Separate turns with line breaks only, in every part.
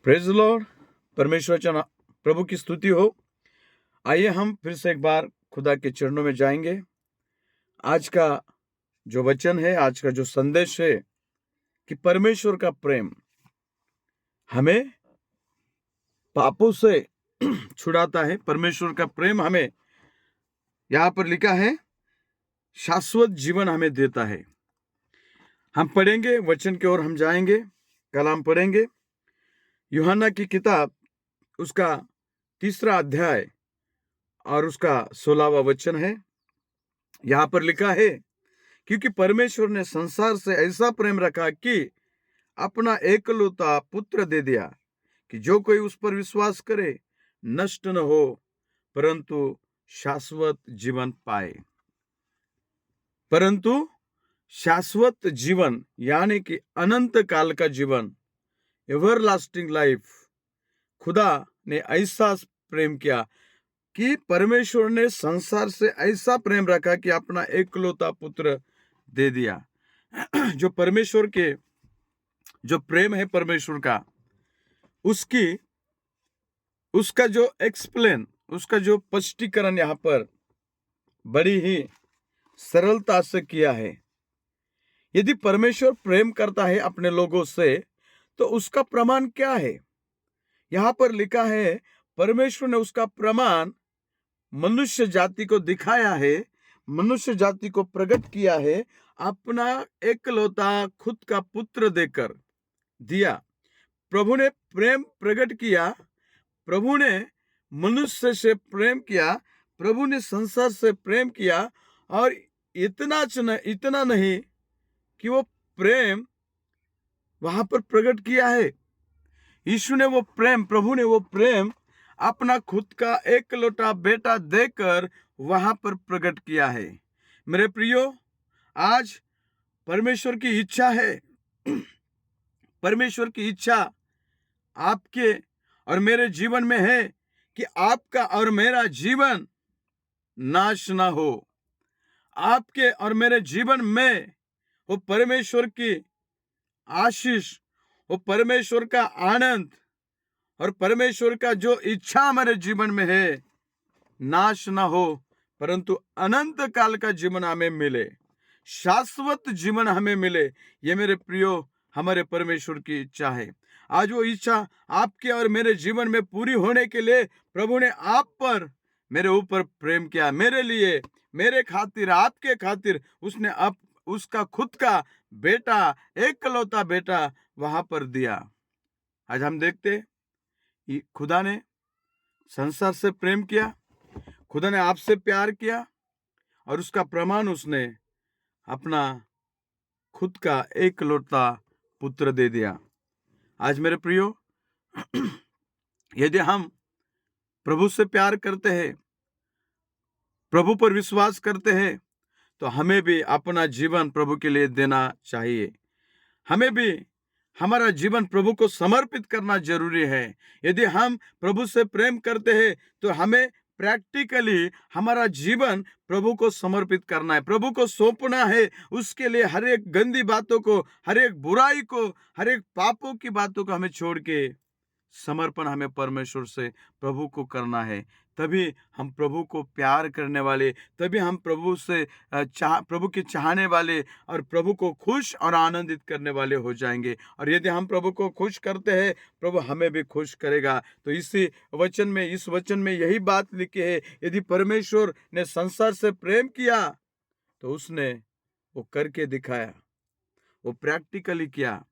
Praise Lord. परमेश्वर चना प्रभु की स्तुति हो। आइए हम फिर से एक बार खुदा के चरणों में जाएंगे। आज का जो वचन है, आज का जो संदेश है कि परमेश्वर का प्रेम हमें पापों से छुड़ाता है। परमेश्वर का प्रेम हमें, यहाँ पर लिखा है, शाश्वत जीवन हमें देता है। हम पढ़ेंगे वचन की ओर, हम जाएंगे। कलाम पढ़ेंगे यूहन्ना की किताब, उसका 3 अध्याय और उसका 16वां वचन है। यहाँ पर लिखा है, क्योंकि परमेश्वर ने संसार से ऐसा प्रेम रखा कि अपना एकलौता पुत्र दे दिया, कि जो कोई उस पर विश्वास करे नष्ट न हो, परंतु शाश्वत जीवन पाए। परंतु शाश्वत जीवन यानी कि अनंत काल का जीवन, एवरलास्टिंग लाइफ। खुदा ने ऐसा प्रेम किया कि परमेश्वर ने संसार से ऐसा प्रेम रखा कि अपना एकलौता पुत्र दे दिया। जो परमेश्वर के जो प्रेम है परमेश्वर का, उसका जो एक्सप्लेन, उसका जो स्पष्टीकरण यहाँ पर बड़ी ही सरलता से किया है। यदि परमेश्वर प्रेम करता है अपने लोगों से, तो उसका प्रमाण क्या है? यहाँ पर लिखा है, परमेश्वर ने उसका प्रमाण मनुष्य जाति को दिखाया है, मनुष्य जाति को प्रकट किया है, अपना एकलौता खुद का पुत्र देकर दिया। प्रभु ने प्रेम प्रकट किया, प्रभु ने मनुष्य से प्रेम किया, प्रभु ने संसार से प्रेम किया। और इतना नहीं कि वो प्रेम वहां पर प्रकट किया है। यीशु ने वो प्रेम, प्रभु ने वो प्रेम अपना खुद का एकलौता बेटा देकर वहां पर प्रकट किया है। मेरे प्रियो, आज परमेश्वर की इच्छा है, परमेश्वर की इच्छा आपके और मेरे जीवन में है कि आपका और मेरा जीवन नाश ना हो। आपके और मेरे जीवन में वो परमेश्वर की आशीष, वो परमेश्वर का आनंद और परमेश्वर का जो इच्छा हमारे जीवन में है, नाश ना हो, परंतु अनंत काल का जीवन हमें मिले, शाश्वत जीवन हमें मिले। ये मेरे प्रियो, हमारे परमेश्वर की इच्छा है। आज वो इच्छा आपके और मेरे जीवन में पूरी होने के लिए प्रभु ने आप पर, मेरे ऊपर प्रेम किया। मेरे लिए, मेरे खातिर, आपके खातिर उसने उसका खुद का बेटा, एकलौता बेटा वहां पर दिया। आज हम देखते खुदा ने संसार से प्रेम किया, खुदा ने आपसे प्यार किया, और उसका प्रमाण उसने अपना खुद का एकलौता पुत्र दे दिया। आज मेरे प्रियो, यदि हम प्रभु से प्यार करते हैं, प्रभु पर विश्वास करते हैं, तो हमें भी अपना जीवन प्रभु के लिए देना चाहिए। हमें भी हमारा जीवन प्रभु को समर्पित करना जरूरी है। यदि हम प्रभु से प्रेम करते हैं, तो हमें प्रैक्टिकली हमारा जीवन प्रभु को समर्पित करना है, प्रभु को सौंपना है। उसके लिए हर एक गंदी बातों को, हर एक बुराई को, हर एक पापों की बातों को हमें छोड़ के समर्पण हमें परमेश्वर से, प्रभु को करना है। तभी हम प्रभु को प्यार करने वाले, तभी हम प्रभु से प्रभु के चाहने वाले और प्रभु को खुश और आनंदित करने वाले हो जाएंगे। और यदि हम प्रभु को खुश करते हैं, प्रभु हमें भी खुश करेगा। तो इस वचन में यही बात लिखी है, यदि परमेश्वर ने संसार से प्रेम किया, तो उसने वो करके दिखाया, वो प्रैक्टिकली किया।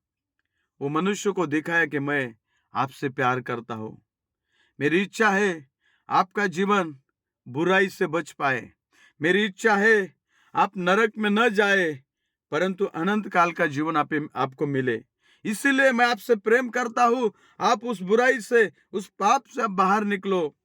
वो मनुष्य को दिखाया कि मैं आपसे प्यार करता हूं। मेरी इच्छा है आपका जीवन बुराई से बच पाए। मेरी इच्छा है आप नरक में न जाए, परंतु अनंत काल का जीवन आपको मिले। इसीलिए मैं आपसे प्रेम करता हूं। आप उस बुराई से, उस पाप से आप बाहर निकलो,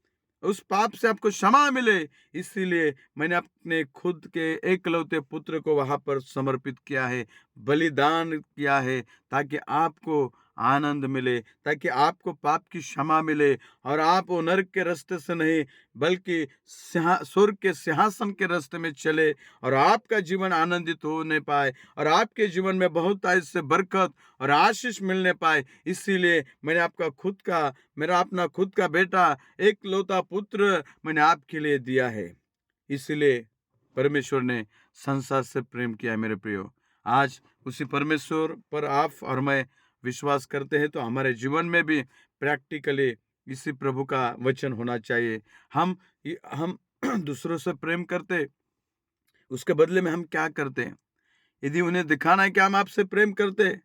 उस पाप से आपको क्षमा मिले। इसीलिए मैंने अपने खुद के एकलौते पुत्र को वहां पर समर्पित किया है, बलिदान किया है, ताकि आपको आनंद मिले, ताकि आपको पाप की क्षमा मिले और आप वो नरक के रास्ते से नहीं बल्कि स्वर्ग के सिंहासन के रास्ते में चले और आपका जीवन आनंदित होने पाए और आपके जीवन में बहुत ऐसे बरकत और आशीष मिलने पाए। इसीलिए मैंने मेरा अपना खुद का बेटा एकलौता पुत्र मैंने आपके लिए दिया है। इसलिए परमेश्वर ने संसार से प्रेम किया है। मेरे प्रियो, आज उसी परमेश्वर पर आप और मैं विश्वास करते हैं तो हमारे जीवन में भी प्रैक्टिकली इसी प्रभु का वचन होना चाहिए। हम दूसरों से प्रेम करते, उसके बदले में हम क्या करते हैं? यदि उन्हें दिखाना है कि हम आपसे प्रेम करते हैं,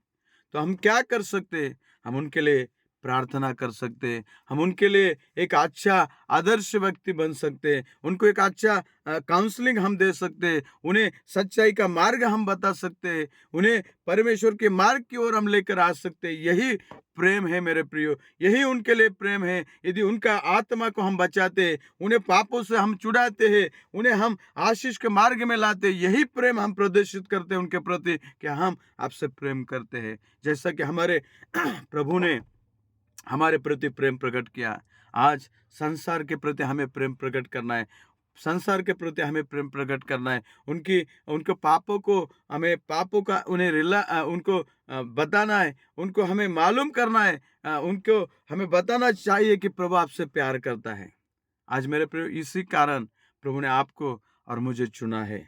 तो हम क्या कर सकते हैं? हम उनके लिए प्रार्थना कर सकते हैं, हम उनके लिए एक अच्छा आदर्श व्यक्ति बन सकते हैं, उनको एक अच्छा काउंसलिंग हम दे सकते हैं, उन्हें सच्चाई का मार्ग हम बता सकते हैं, उन्हें परमेश्वर के मार्ग की ओर हम लेकर आ सकते हैं। यही प्रेम है मेरे प्रियो, यही उनके लिए प्रेम है। यदि उनका आत्मा को हम बचाते हैं, उन्हें पापों से हम छुड़ाते हैं, उन्हें हम आशीष के मार्ग में लाते हैं, यही प्रेम हम प्रदर्शित करते हैं उनके प्रति कि हम आपसे प्रेम करते हैं। जैसा कि हमारे प्रभु ने हमारे प्रति प्रेम प्रकट किया, आज संसार के प्रति हमें प्रेम प्रकट करना है। संसार के प्रति हमें प्रेम प्रकट करना है। उनको पापों को हमें पापों का उनको बताना है, उनको हमें मालूम करना है, उनको हमें बताना चाहिए कि प्रभु आपसे प्यार करता है। आज मेरे प्रिय, इसी कारण प्रभु ने आपको और मुझे चुना है।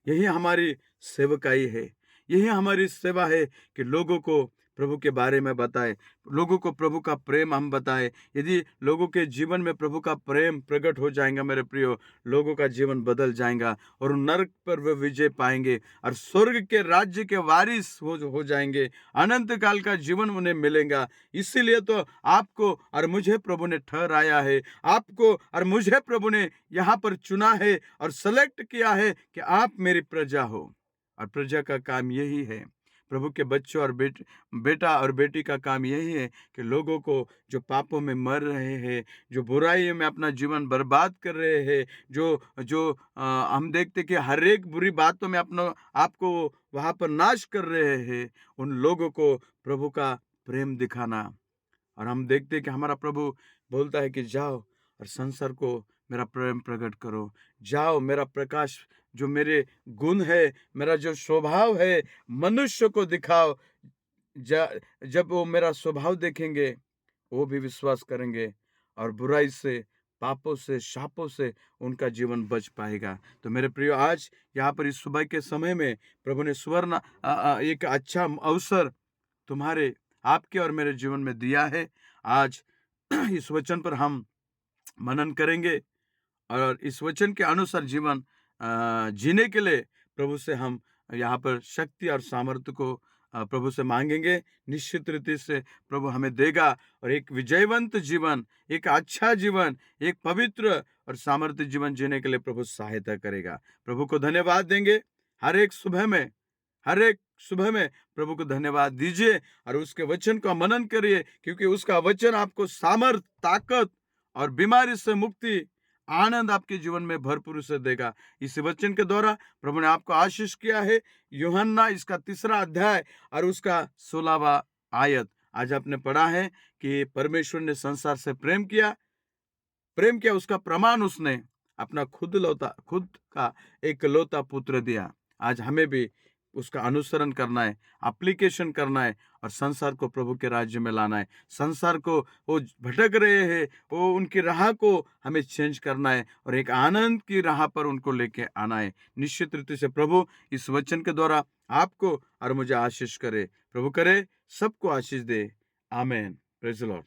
यही हमारी सेवकाई है, यही हमारी सेवा है कि लोगों को प्रभु के बारे में बताएं, लोगों को प्रभु का प्रेम हम बताएं। यदि लोगों के जीवन में प्रभु का प्रेम प्रकट हो जाएगा मेरे प्रियो, लोगों का जीवन बदल जाएगा और नरक पर वे विजय पाएंगे और स्वर्ग के राज्य के वारिस हो जाएंगे। अनंत काल का जीवन उन्हें मिलेगा। इसीलिए तो आपको और मुझे प्रभु ने ठहराया है, आपको और मुझे प्रभु ने यहाँ पर चुना है और सेलेक्ट किया है कि आप मेरी प्रजा हो। और प्रजा का काम यही है, प्रभु के बच्चों और बेटा और बेटी का काम यही है कि लोगों को जो पापों में मर रहे हैं, जो बुराइयों में अपना जीवन बर्बाद कर रहे हैं, जो जो हम देखते कि हर एक बुरी बातों में अपना आपको वहाँ पर नाश कर रहे हैं, उन लोगों को प्रभु का प्रेम दिखाना। और हम देखते हैं कि हमारा प्रभु बोलता है कि जाओ और संसार को मेरा प्रेम प्रकट करो, जाओ मेरा प्रकाश, जो मेरे गुण है, मेरा जो स्वभाव है, मनुष्य को दिखाओ। जब वो मेरा स्वभाव देखेंगे, वो भी विश्वास करेंगे और बुराई से, पापों से, शापों से उनका जीवन बच पाएगा। तो मेरे प्रियो, आज यहाँ पर इस सुबह के समय में प्रभु ने एक अच्छा अवसर तुम्हारे, आपके और मेरे जीवन में दिया है। आज इस वचन पर हम मनन करेंगे और इस वचन के अनुसार जीवन जीने के लिए प्रभु से हम यहाँ पर शक्ति और सामर्थ्य को प्रभु से मांगेंगे। निश्चित रीति से प्रभु हमें देगा और एक विजयवंत जीवन, एक अच्छा जीवन, एक पवित्र और सामर्थ्य जीवन जीने के लिए प्रभु सहायता करेगा। प्रभु को धन्यवाद देंगे। हर एक सुबह में प्रभु को धन्यवाद दीजिए और उसके वचन का मनन करिए, क्योंकि उसका वचन आपको सामर्थ, ताकत और बीमारी से मुक्ति, आनंद आपके जीवन में भरपूर से देगा। इस वचन के द्वारा प्रभु ने आपको आशीष किया है। यूहन्ना इसका 3 अध्याय और उसका 16वां आयत आज आपने पढ़ा है कि परमेश्वर ने संसार से प्रेम किया, उसका प्रमाण उसने अपना खुद का एकलौता पुत्र दिया। आज हमें भी उसका अनुसरण करना है, एप्लीकेशन करना है और संसार को प्रभु के राज्य में लाना है। संसार को वो भटक रहे हैं, वो उनकी राह को हमें चेंज करना है और एक आनंद की राह पर उनको लेके आना है। निश्चित रीति से प्रभु इस वचन के द्वारा आपको और मुझे आशीष करे। प्रभु करे सबको आशीष दे। आमेन। Praise the Lord.